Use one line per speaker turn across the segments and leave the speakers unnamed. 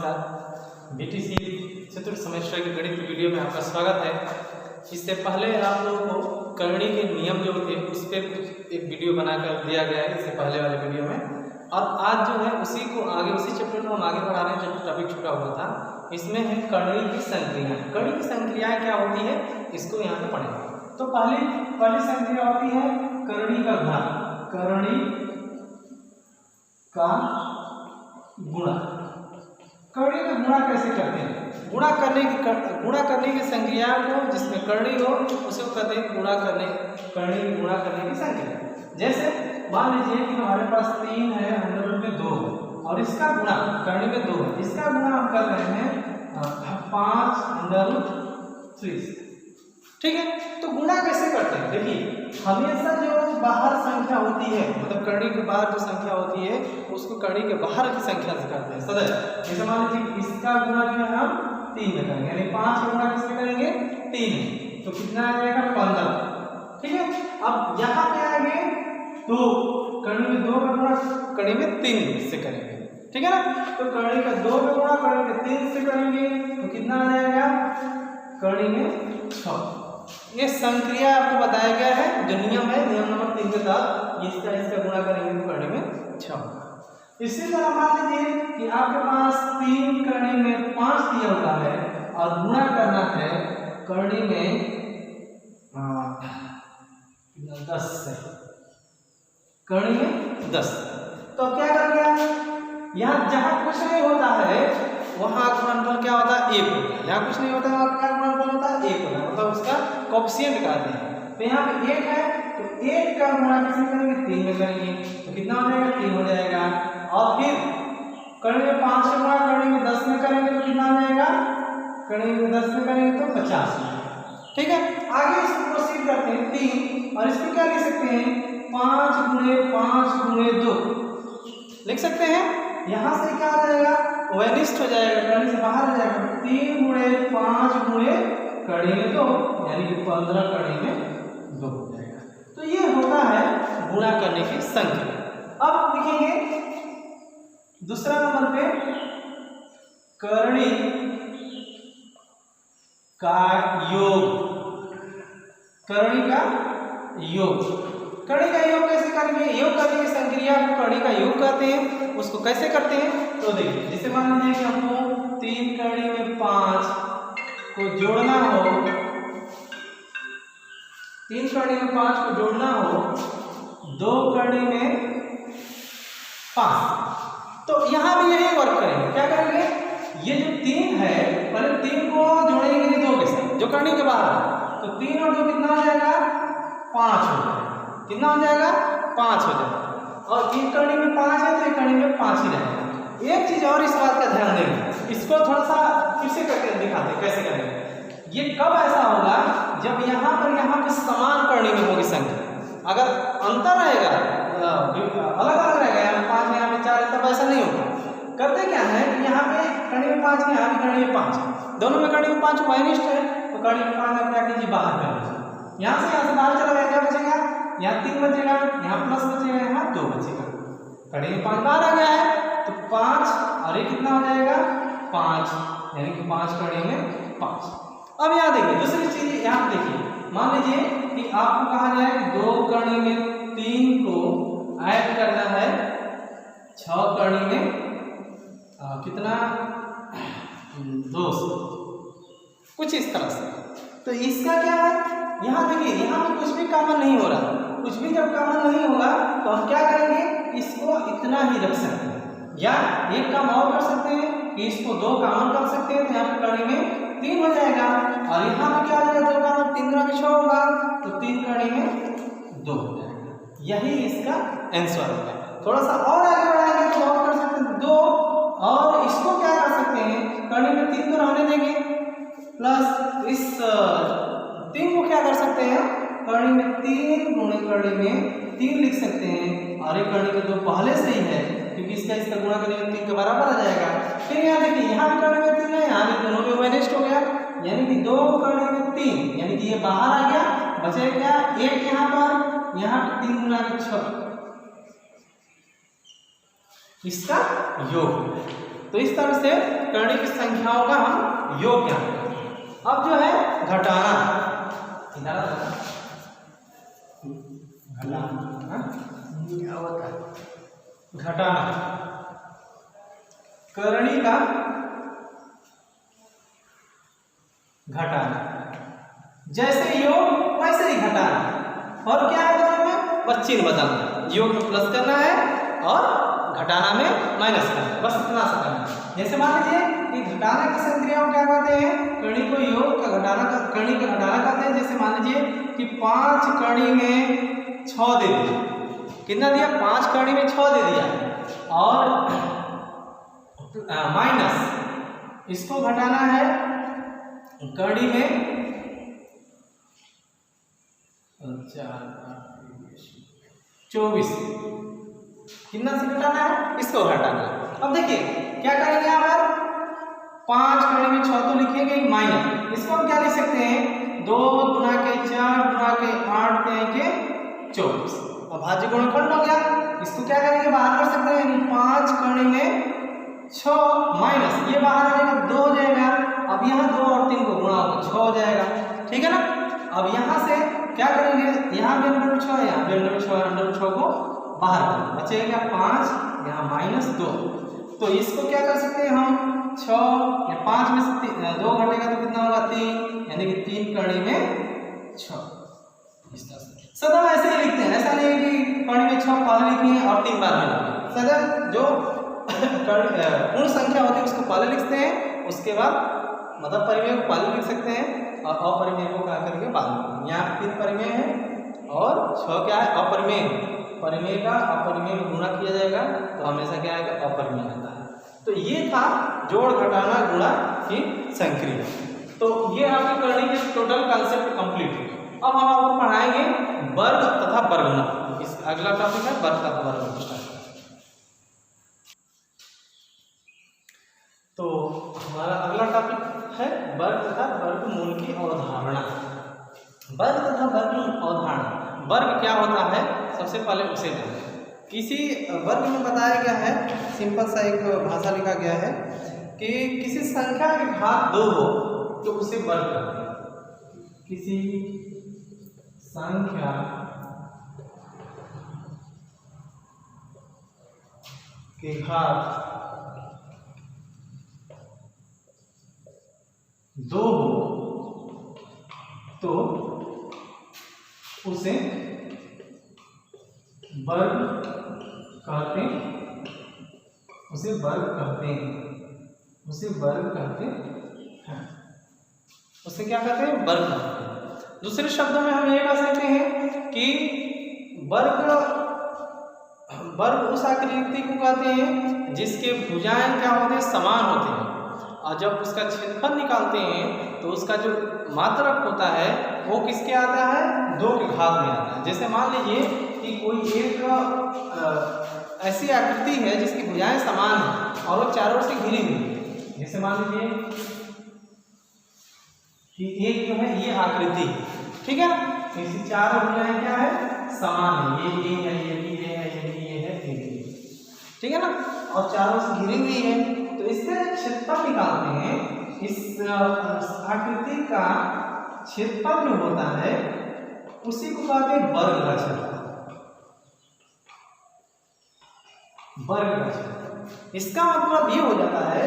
नमस्कार। बीटीसी चतुर्थ सेमेस्टर के गणित वीडियो में आपका स्वागत है। इससे पहले आप लोगों को करणी के नियम जो थे उस पर एक वीडियो बनाकर दिया गया है इससे पहले वाले वीडियो में, और आज जो है उसी को आगे उसी चैप्टर को हम आगे बढ़ा रहे हैं जो टॉपिक छूटा हुआ था। इसमें है करणी की संक्रियाएं। करणी की संक्रियाएं क्या होती है इसको यहाँ पे पढ़ेंगे। तो पहली संक्रिया होती है करणी का गुणा। करणी का गुणा। करणी का गुणा कैसे करते हैं? गुणा करने की संक्रिया को जिसमें करणी हो उसको कहते हैं करणी गुणा करने की संक्रिया। जैसे मान लीजिए कि हमारे पास 3 है, अंडर में 2 है और इसका गुणा करणी में 2 है, इसका गुणा हम कर रहे हैं 5 अंडर 3। ठीक है, तो गुणा कैसे करते हैं? देखिए हमेशा जो बाहर संख्या होती है, मतलब करणी के बाहर जो संख्या होती है उसको करणी के बाहर की संख्या से करते हैं सदैव। जैसे मान लीजिए इसका गुणा जो है हम 3 में करेंगे, यानी 5 का गुणा किससे करेंगे? 3। तो कितना आ जाएगा? 15। ठीक है, अब यहाँ पे आएंगे तो करणी में 2 का गुणा करणी में 3 से करेंगे। ठीक है ना, तो करणी का 2 का गुणा करणी में 3 से करेंगे तो कितना आ जाएगा? करणी में 6। ये संक्रिया आपको बताया गया है, जो नियम है नियम नंबर 3 के तहत इसका गुणा करेंगे तो करणी में 6। इसी तरह मान लीजिए कि आपके पास 3 करणी में 5 दिया हुआ है और गुणा करना है करणी में 10 से। करणी में 10 तो क्या कर गया? यहाँ जहां कुछ नहीं होता है वहां गुणनफल क्या होता है? 1 होता है। यहाँ कुछ नहीं होता है वहां क्या गुणनफल होता है? 1 होता है, मतलब उसका कोएफिशिएंट कहते हैं। तो यहाँ पे 1 है तो 1 का गुणा किससे करेंगे? 3 में करेंगे तो कितना हो जाएगा? 3 हो जाएगा। और फिर करणी में 5 से गुणा करणी में 10 में करेंगे तो कितना आ जाएगा? करणी में 10 में करेंगे तो 50 में। ठीक है, आगे इसको प्रोसीड करते हैं 3, और इसको क्या लिख सकते हैं? 5 गुणे 5 गुणे 2 लिख सकते हैं। यहाँ से क्या आ जाएगा? वेनिस्ट हो जाएगा, करणी से बाहर आ जाएगा। 3 गुणे 5 गुणे करणी में 2 यानी कि 15 करणी में 2 हो जाएगा। तो ये होता है गुणा करने की संख्या। अब लिखेंगे दूसरा नंबर पे करणी का योग। करणी का योग। करणी का योग कैसे करेंगे? योग करने की संक्रिया को करणी का योग कहते हैं। उसको कैसे करते हैं? तो देखिए जैसे मान लीजिए कि हमको 3 करणी में 5 को जोड़ना हो, 3 करणी में 5 को जोड़ना हो 2 करणी में 5, तो यहां भी यही वर्क करेंगे। क्या करेंगे? ये जो 3 है पहले 3 को जोड़ेंगे 2 के साथ जो करणी के बाहर है, तो 3 और 2 कितना हो जाएगा? 5 हो जाएगा। कितना हो जाएगा? 5 हो जाएगा। और एक करणी में 5 है तो एक करणी में 5 ही रहेगा। एक चीज और इस बात का ध्यान देंगे, इसको थोड़ा सा फिर से करके दिखाते हैं कैसे करेंगे। ये कब ऐसा होगा? जब यहाँ पे समान करणी में होगी संख्या। अगर अंतर रहेगा, अलग अलग रहेगा, यहाँ 5 यहाँ पे 4 तब ऐसा नहीं होगा। करते क्या है कि यहाँ पे करणी में 5 है, यहाँ भी करणी में 5 है, दोनों में करणी में 5 वाइनिस्ट है, तो करणी में 5 आप क्या कीजिए? बाहर कर लीजिए। यहाँ से बाहर चला गया, क्या बचेगा? यहाँ 3 बचेगा, यहाँ प्लस बचेगा, यहाँ 2 बचेगा। करणी में 5 बाहर आ गया है तो 5 और ये कितना हो जाएगा? 5 यानी कि 5 करणी में 5। अब यहाँ देखिए दूसरी चीज, यहाँ देखिए मान लीजिए कि आपको कहा जाए कि 2 करणी में 3 को ऐड करना है 6 करणी में कितना? 2 कुछ इस तरह से। तो इसका क्या है? यहाँ देखिए यहाँ पे कुछ भी कॉमन नहीं हो रहा। कुछ भी जब कॉमन नहीं होगा तो हम क्या करेंगे? इसको इतना ही रख सकते हैं, या एक काम और कर सकते हैं कि इसको 2 कॉमन कर सकते हैं तो यहाँ पे करणी में 3 हो जाएगा, और यहाँ पे क्या हो जाएगा? 2 कॉमन 3 गुना 6 होगा तो 3 करणी में 2 हो जाएगा। यही इसका आंसर होगा। थोड़ा सा और आगे बढ़ाएंगे तो और कर सकते हैं 2, और इसको क्या कर सकते हैं? करणी में 3 तो रहने देंगे, प्लस इस 3 को क्या कर सकते हैं? करणी में 3 गुणे करणी में 3 लिख सकते हैं, और एक करणी में 2 पहले से ही है क्योंकि इसका गुणा करने में 3 के बराबर आ जाएगा। फिर यहाँ देखिए यहाँ भी करणी में 3 है, यहाँ भी दोनों में वेनिस्ट हो गया, यानी कि 2 करणी में 3 यानी कि ये बाहर आ गया, बचे क्या? 1 यहाँ पर, यहाँ 3 गुना 6 इसका योग। तो इस तरह से कर्ण की संख्याओं का हम योग ज्ञान करते हैं। अब जो है घटाना, घटाना करणी का घटाना, जैसे योग वैसे ही घटाना, और क्या है दोनों में, बस चिन्ह बदलना, योग में प्लस करना है और घटाना में माइनस करना है, बस इतना सा करना है। जैसे मान लीजिए कि घटाना की संक्रिया को क्या कहते हैं, कर्ण को योग का घटाना का, कर्ण का घटाना कहते हैं। जैसे मान लीजिए कि 5 कर्ण में 6 दे दिया, कितना दिया, 5 कर्ण में 6 दे दिया, और माइनस इसको घटाना है कड़ी में 24, कितना से घटाना है, इसको घटाना है। अब देखिए क्या करेंगे यहाँ पर, 5 कड़ी में 6 तो लिखेंगे माइनस, इसको हम क्या लिख सकते हैं, 2 गुना के 4 गुना के 8 के 24, अब भाज्य गुणनखंड हो गया। इसको क्या करेंगे, बाहर कर सकते हैं, यानी 5 कड़ी में 6 माइनस, ये बाहर आ जाएगा 2 हो जाएगा। अब यहाँ 2 और 3 को गुणा होगा 6 हो जाएगा, ठीक है ना। अब यहाँ से क्या करेंगे, यहाँ भी अंडर 6 है, यहाँ भी अंडर 6 है, अंडर 6 को बाहर करेंगे, बचेगा 5, यहाँ माइनस 2। तो इसको क्या कर सकते हैं हम, 6 या 5 में से 2 घटेगा तो कितना होगा, 3, यानी कि 3 कड़ी में 6। इस तरह से सदा ऐसे ही लिखते हैं, ऐसा नहीं है कि कड़ी में 6 पहले लिखेंगे और 3 बाद में लिखेंगे। सदा जो पूर्ण संख्या होती है उसको पहले लिखते हैं, उसके बाद मतलब परिमेय को पहले लिख सकते हैं और अपरिमेय को क्या करेंगे बाद में। यहाँ 3 परिमेय है और 6 क्या है, अपरिमेय। परिमेय का अपरिमेय में गुणा किया जाएगा तो हमेशा क्या आएगा, अपरिमेय आता है। तो ये था जोड़ घटाना गुणा की संक्रिया। तो ये आपकी करनी के टोटल कॉन्सेप्ट कंप्लीट है। अब हम आपको पढ़ाएंगे वर्ग तथा वर्गमूल। इस अगला टॉपिक है वर्ग तथा वर्गमूल। तो हमारा अगला टॉपिक है वर्ग तथा वर्गमूल की अवधारणा। वर्ग तथा वर्गमूल अवधारणा, वर्ग क्या होता है सबसे पहले उसे जानें। किसी वर्ग में बताया गया है, सिंपल सा एक भाषा लिखा गया है कि किसी संख्या के घात 2 हो तो उसे वर्ग कहते हैं। किसी संख्या के घात 2 हो तो उसे वर्ग कहते हैं, उसे वर्ग कहते हैं, उसे वर्ग कहते हैं, उसे क्या कहते हैं, वर्ग कहते हैं। दूसरे शब्दों में हम ये कह सकते हैं कि वर्ग उस आकृति को कहते हैं जिसके भुजाएं क्या होते हैं, समान होते हैं, और जब उसका क्षेत्रफल निकालते हैं तो उसका जो मात्रक होता है वो किसके आता है, 2 के घात में आता है। जैसे मान लीजिए कि कोई एक ऐसी आकृति है जिसकी भुजाएं समान है और वो चारों से घिरी हुई है। जैसे मान लीजिए कि एक जो है ये आकृति, ठीक है, इसकी चारों भुजाएं क्या है, समान है, ये है, ये भी है, ये भी ये है, ये भी, ठीक है ना, और चारों से घिरी हुई है। तो इससे क्षेत्रफल निकालते हैं, इस आकृति का क्षेत्रफल जो होता है उसी को कहते हैं वर्ग का क्षेत्रफल, वर्ग का क्षेत्रफल। इसका मतलब ये हो जाता है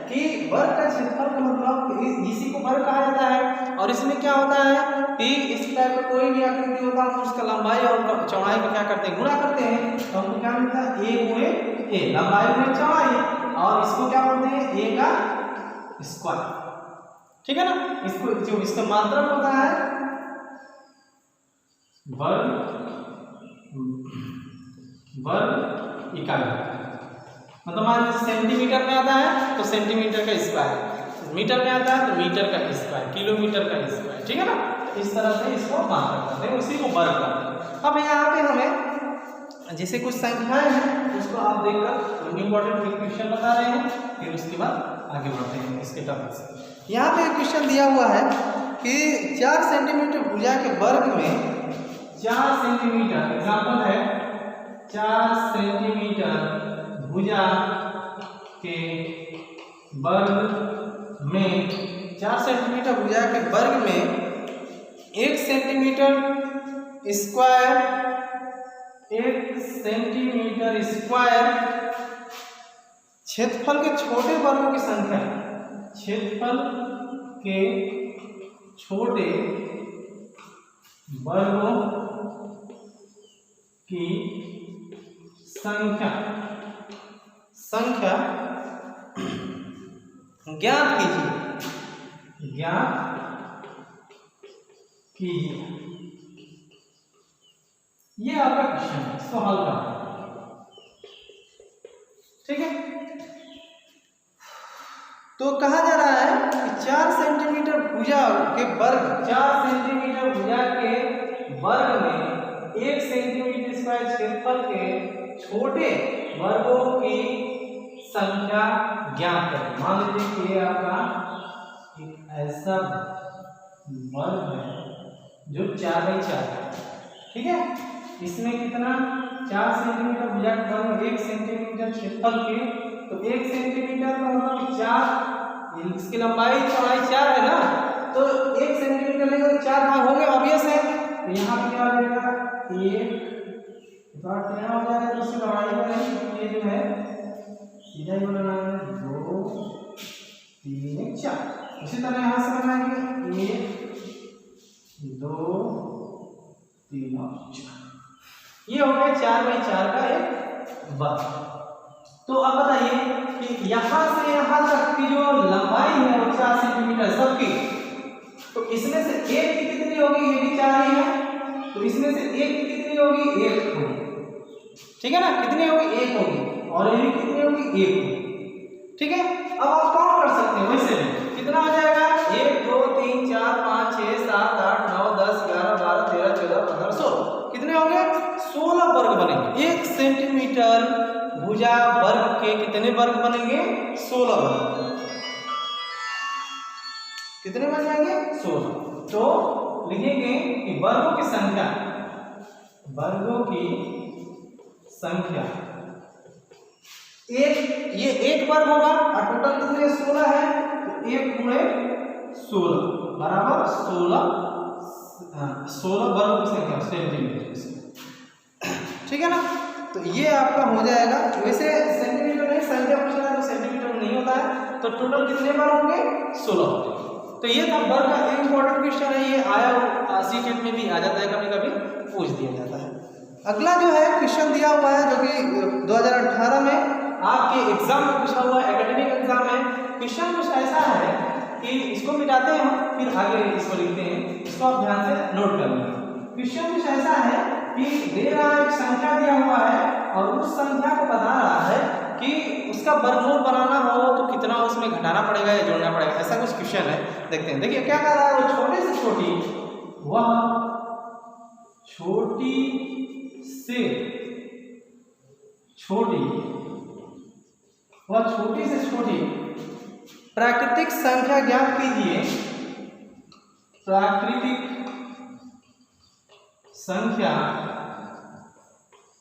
कि वर्ग का क्षेत्रफल का मतलब इसी को वर्ग कहा जाता है। और इसमें क्या होता है कि इस टाइप का कोई भी आकृति होता है उसका लंबाई और चौड़ाई को क्या करते हैं, गुणा करते हैं, तो हमको क्या मिलता है, a गुणे a, लंबाई गुणे चौड़ाई, और इसको क्या बोलते हैं, a का स्क्वायर, ठीक है ना। इसको जो इसका मात्रक होता है वर्ग इकाई, मतलब मान लीजिए सेंटीमीटर में आता है तो सेंटीमीटर का स्क्वायर, मीटर में आता है तो मीटर का स्क्वायर, किलोमीटर का स्क्वायर, ठीक है ना। इस तरह से इसको मात्रक करते हैं, उसी को वर्ग करते हैं। अब यहाँ पे हमें जैसे कुछ संख्याएं हैं उसको आप देखकर इंपॉर्टेंट क्वेश्चन बता रहे हैं, फिर उसके बाद आगे बढ़ते हैं इसके टॉपिक से। यहाँ पे एक क्वेश्चन दिया हुआ है कि 4 सेंटीमीटर भुजा के वर्ग में 4 सेंटीमीटर, एग्जाम्पल है 4 सेंटीमीटर भुजा के वर्ग में 4 सेंटीमीटर भुजा के वर्ग में 1 सेंटीमीटर स्क्वायर 1 सेंटीमीटर स्क्वायर क्षेत्रफल के छोटे वर्गों की संख्या, क्षेत्रफल के छोटे वर्गों की संख्या ज्ञात कीजिए। ये आपका क्वेश्चन है, इसको हल करना। ठीक है, तो कहा जा रहा है कि 4 सेंटीमीटर भुजा के वर्ग 4 सेंटीमीटर भुजा के वर्ग में 1 सेंटीमीटर स्क्वायर क्षेत्रफल के छोटे वर्गों की संख्या ज्ञात करें। मान लीजिए कि ये आपका एक ऐसा वर्ग है जो 4x4 है। ठीक है, इसमें कितना 4 सेंटीमीटर भुजा के वर्ग में 1 सेंटीमीटर क्षेत्रफल के, तो 1 सेंटीमीटर का मतलब 4, इसकी लंबाई चौड़ाई 4 है ना, तो 1 सेंटीमीटर लेंगे तो 4 भाग होंगे, ऑब्वियस है। तो यहाँ पे क्या हो जाएगा 1 बार क्या हो जाएगा, तो इसकी लंबाई में ये जो है सीधा ही बनाना है 2 3 4। इसी तरह यहाँ से बनाएंगे 1 2 3 और 4। ये हो गया 4x4 का एक वर्ग। तो अब बताइए कि यहाँ से यहाँ तक की जो लंबाई है वो 4 सेंटीमीटर सबकी, तो इसमें से एक की कितनी होगी, ये भी 4 ही है, तो इसमें से एक की कितनी होगी, 1 होगी। ठीक है ना, कितनी होगी, 1 होगी, और ये भी कितनी होगी, 1 होगी। ठीक है, अब आप काउंट कर सकते हैं वैसे भी, कितना हो जाएगा 1 2 3 4 5 6 7 8 9 10 11 12 13 14 15 16, कितने होंगे 16 वर्ग बनेंगे। 1 सेंटीमीटर भुजा वर्ग के कितने वर्ग बनेंगे, 16 वर्ग। कितने बन जाएंगे, 16। तो लिखेंगे कि वर्गों की संख्या ये एक वर्ग होगा, और टोटल कितने 16 है, तो 1 गुणे 16 बराबर 16 वर्ग की संख्या सेंटीमीटर। ठीक है ना, तो ये आपका हो जाएगा। वैसे सेंटीमीटर नहीं, संख्या पूछ रहा है तो सेंटीमीटर नहीं होता है, तो टोटल कितने बार होंगे, 16 होंगे। तो ये था वर्ग का एक इंपॉर्टेंट क्वेश्चन है, ये आया सीटेट में भी आ जाता है, कभी कभी पूछ दिया जाता है। अगला जो है क्वेश्चन दिया हुआ है जो कि 2018 में आपके एग्जाम में पूछा हुआ है, एकेडमिक एग्जाम में। क्वेश्चन कुछ ऐसा है कि इसको मिटाते हैं हम, फिर आगे इसको लिखते हैं, इसको आप ध्यान से नोट कर लीजिए। क्वेश्चन कुछ ऐसा है कि दे रहा एक संख्या दिया हुआ है और उस संख्या को बता रहा है कि उसका वर्गमूल बनाना हो तो कितना उसमें घटाना पड़ेगा या जोड़ना पड़ेगा, ऐसा कुछ क्वेश्चन है। देखते हैं, देखिए क्या कह रहा है, वो छोटे से छोटी छोटी से छोटी प्राकृतिक संख्या ज्ञात कीजिए। प्राकृतिक संख्या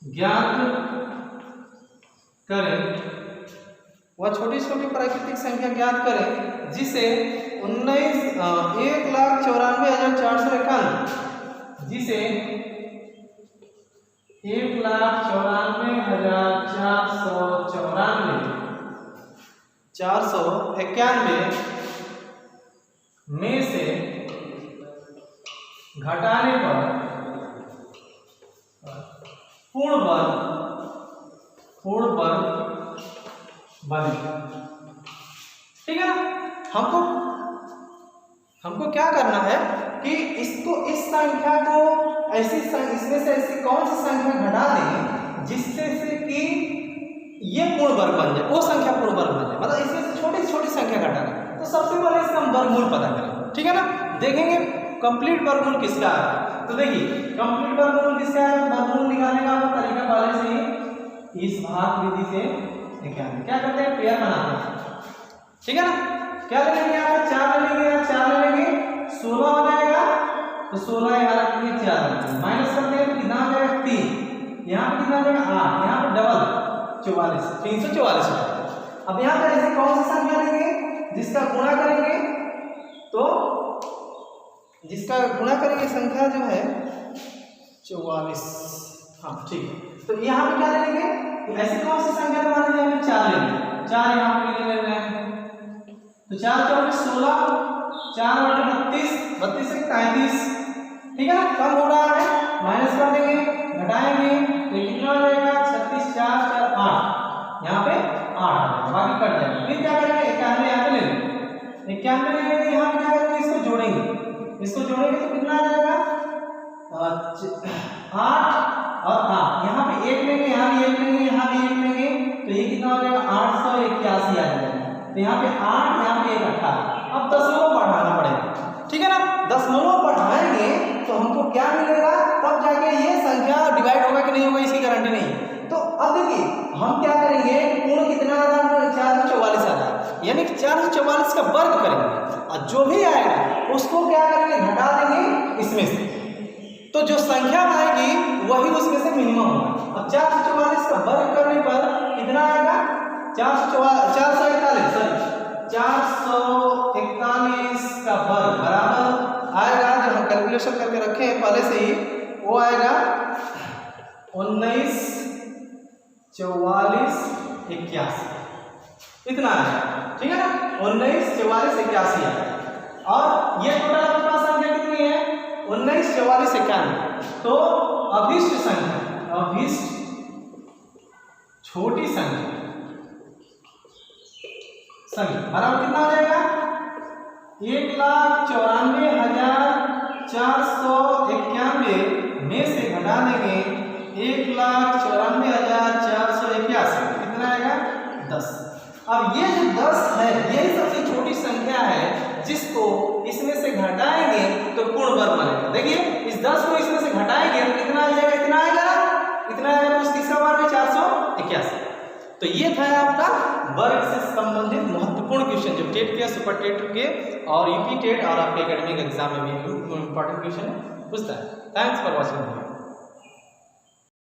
ज्ञात करें, वह छोटी छोटी प्राकृतिक संख्या ज्ञात करें जिसे 1,94,451, जिसे 1,94,491 में से घटाने पर पूर्ण वर्ग बने। ठीक है ना, हमको क्या करना है कि इसको, इस संख्या को इसमें से ऐसी कौन सी संख्या घटा दें जिससे से कि ये पूर्ण वर्ग बन जाए, वो संख्या पूर्ण वर्ग बन जाए, मतलब इसमें से छोटी छोटी संख्या घटा दें। तो सबसे पहले इसका हम वर्गमूल पता करें। ठीक है ना, देखेंगे कंप्लीट वर्गमूल किसका है। तो देखिए कंप्लीट वर्गमूल किसका है, वर्गमूल निकालने का तरीका पहले से ही इस भाग विधि से निकालेंगे। क्या करते हैं, पेयर बनाते हैं। ठीक है ना, क्या ले लेंगे, यहाँ 4 ले लेंगे, 4 ले लेंगे 16 हो जाएगा, तो 16 यहाँ रखेंगे 4 माइनस करते हैं तो कितना हो जाएगा 3, यहाँ पे कितना हो जाएगा 8, यहाँ पे डबल 44 344 हो जाएगा। अब यहाँ पे ऐसे कौन सी संख्या लेंगे जिसका गुणा करेंगे संख्या जो है 44। हाँ ठीक है, तो यहाँ पे क्या लेंगे, ऐसी कौन सी संख्या मान लीजिए हमें 4 लेंगे, 4 यहाँ पे ले रहे हैं, तो 4 4 16, 4 8 32, 32 से 33, ठीक है ना, कम हो रहा है, माइनस कर देंगे, घटाएंगे तो कितना हो जाएगा 36 4 4 8, यहाँ पे 8 बाकी कट जाएगा। फिर क्या करेंगे 91 यहाँ पे ले लेंगे, 91 लेंगे, यहाँ पे क्या करेंगे इसको जोड़ेंगे, इसको जोड़ेंगे तो कितना आ जाएगा 8 और 8, यहाँ पे 1 लेंगे, यहाँ भी 1 लेंगे, यहाँ भी 1 लेंगे, तो ये कितना हो जाएगा 881 आ जाएगा। तो यहाँ पे 8, यहाँ पे 1 18, अब दशमलव बढ़ाना पड़ेगा, ठीक है ना, दशमलव बढ़ाएंगे तो हमको क्या मिलेगा, तब जाके ये संख्या डिवाइड होगा कि नहीं होगा इसकी गारंटी नहीं। तो अब देखिए हम क्या करेंगे, पूर्ण कितना आ रहा है 444 आ रहा है, यानी कि 444 का वर्ग करेंगे और जो भी आएगा उसको क्या करेंगे घटा देंगे इसमें से, तो जो संख्या आएगी वही उसमें से मिनिमम होगा। अब 444 का वर्ग करने पर कितना आएगा 441 का वर्ग बराबर आएगा, जो हम कैलकुलेशन करके रखे हैं पहले से ही, वो आएगा 19 44 81, इतना आएगा, ठीक है ना, 19 44 81 आएगा। और ये टोटल आपके पास संख्या कितनी है 19 44 91, तो अभिष्ट संख्या, अभिष्ट छोटी संख्या बराबर कितना हो जाएगा 1,94,491 में से घटा देंगे 1,94,481, कितना आएगा 10। अब ये जो 10 है यही सबसे छोटी संख्या है जिसको इसमें से घटाएंगे तो पूर्ण वर्ग बनेगा। देखिए इस 10 को इसमें से घटाएंगे तो कितना आ जाएगा, इतना आएगा, उस तीसरा वर्ग 481। तो ये था आपका वर्ग से संबंधित महत्वपूर्ण क्वेश्चन जो टेट के, सुपर टेट के और यूपी टेट और आपके एकेडमिक एग्जाम में भी इंपॉर्टेंट क्वेश्चन पूछता है। Thanks for watching.